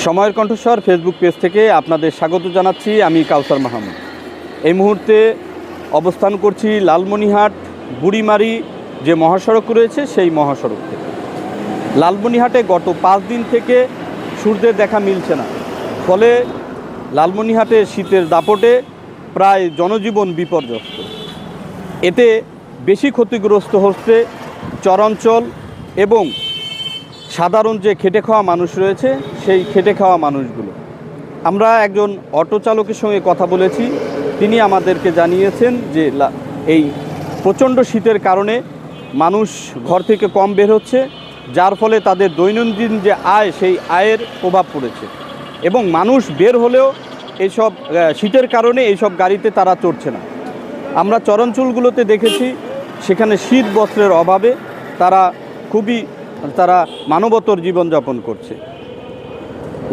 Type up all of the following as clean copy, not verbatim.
সময়ের কণ্ঠস্বর Facebook page থেকে আপনাদের স্বাগত জানাচ্ছি। আমি কাউসার মাহমুদ। এই মুহূর্তে অবস্থান করছি লালমনিরহাট বুড়িমারি যে মহাসড়ক রয়েছে সেই মহাসড়ক থেকে। লালমনিরহাটে গত 5 দিন থেকে সূর্যের দেখা মিলছে না, ফলে লালমনিরহাটে শীতের দাপটে প্রায় জনজীবন বিপর্যস্ত। এতে বেশি ক্ষতিগ্রস্ত হচ্ছে চরাঞ্চল এবং সাধারণ যে খেটে খাওয়া মানুষ রয়েছে সেই খেটে খাওয়া মানুষগুলো। আমরা একজন অটো চালকের সঙ্গে কথা বলেছি, তিনি আমাদেরকে জানিয়েছেন যে এই প্রচণ্ড শীতের কারণে মানুষ ঘর থেকে কম বের হচ্ছে, যার ফলে তাদের দৈনন্দিন যে আয় সেই আয়ের প্রভাব পড়েছে এবং মানুষ বের হলেও এইসব শীতের কারণে এইসব গাড়িতে তারা চড়ছে না। আমরা চরাঞ্চলগুলোতে দেখেছি সেখানে শীত বস্ত্রের অভাবে তারা মানবতর জীবনযাপন করছে।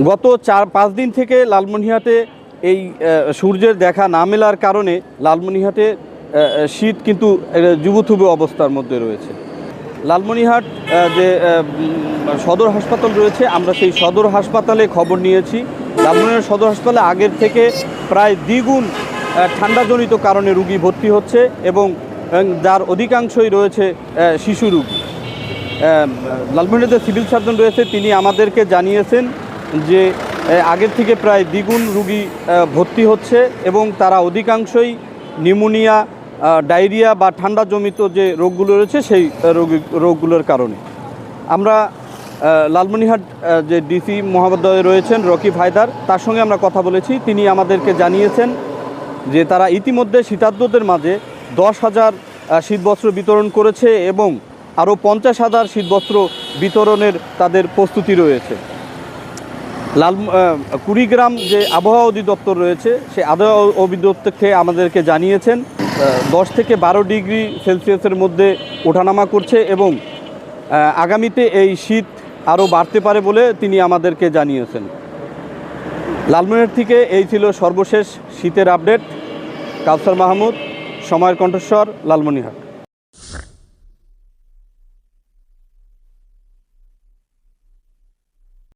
গত 4-5 দিন থেকে লালমনিরহাটে এই সূর্যের দেখা না মেলার কারণে লালমনিরহাটে শীত কিন্তু জুবুথুবু অবস্থার মধ্যে রয়েছে। লালমনিরহাট যে সদর হাসপাতাল রয়েছে, আমরা সেই সদর হাসপাতালে খবর নিয়েছি। লালমনিরহাট সদর হাসপাতালে আগের থেকে প্রায় দ্বিগুণ ঠান্ডাজনিত কারণে রুগী ভর্তি হচ্ছে এবং যার অধিকাংশই রয়েছে শিশু রুগী। লালমনিরহাটে সিভিল সার্জন রয়েছে, তিনি আমাদেরকে জানিয়েছেন যে আগের থেকে প্রায় দ্বিগুণ রুগী ভর্তি হচ্ছে এবং তারা অধিকাংশই নিউমোনিয়া, ডায়রিয়া বা ঠান্ডাজনিত যে রোগগুলো রয়েছে সেই রোগগুলোর কারণে। আমরা লালমনিরহাট যে ডিসি মহোদয় রয়েছেন রকিব হায়দার, তার সঙ্গে আমরা কথা বলেছি। তিনি আমাদেরকে জানিয়েছেন যে তারা ইতিমধ্যে শীতার্তদের মাঝে 10,000 শীতবস্ত্র বিতরণ করেছে এবং আরও 50,000 শীতবস্ত্র বিতরণের তাদের প্রস্তুতি রয়েছে। কুড়িগ্রাম যে আবহাওয়া অধিদপ্তর রয়েছে সেই আবহাওয়া অধিদপ্তর থেকে আমাদেরকে জানিয়েছেন 10 থেকে 12 ডিগ্রি সেলসিয়াসের মধ্যে ওঠানামা করছে এবং আগামীতে এই শীত আরও বাড়তে পারে বলে তিনি আমাদেরকে জানিয়েছেন। লালমনিরহাট থেকে এই ছিল সর্বশেষ শীতের আপডেট। কাউসার মাহমুদ, সময়ের কণ্ঠস্বর, লালমনিরহাট।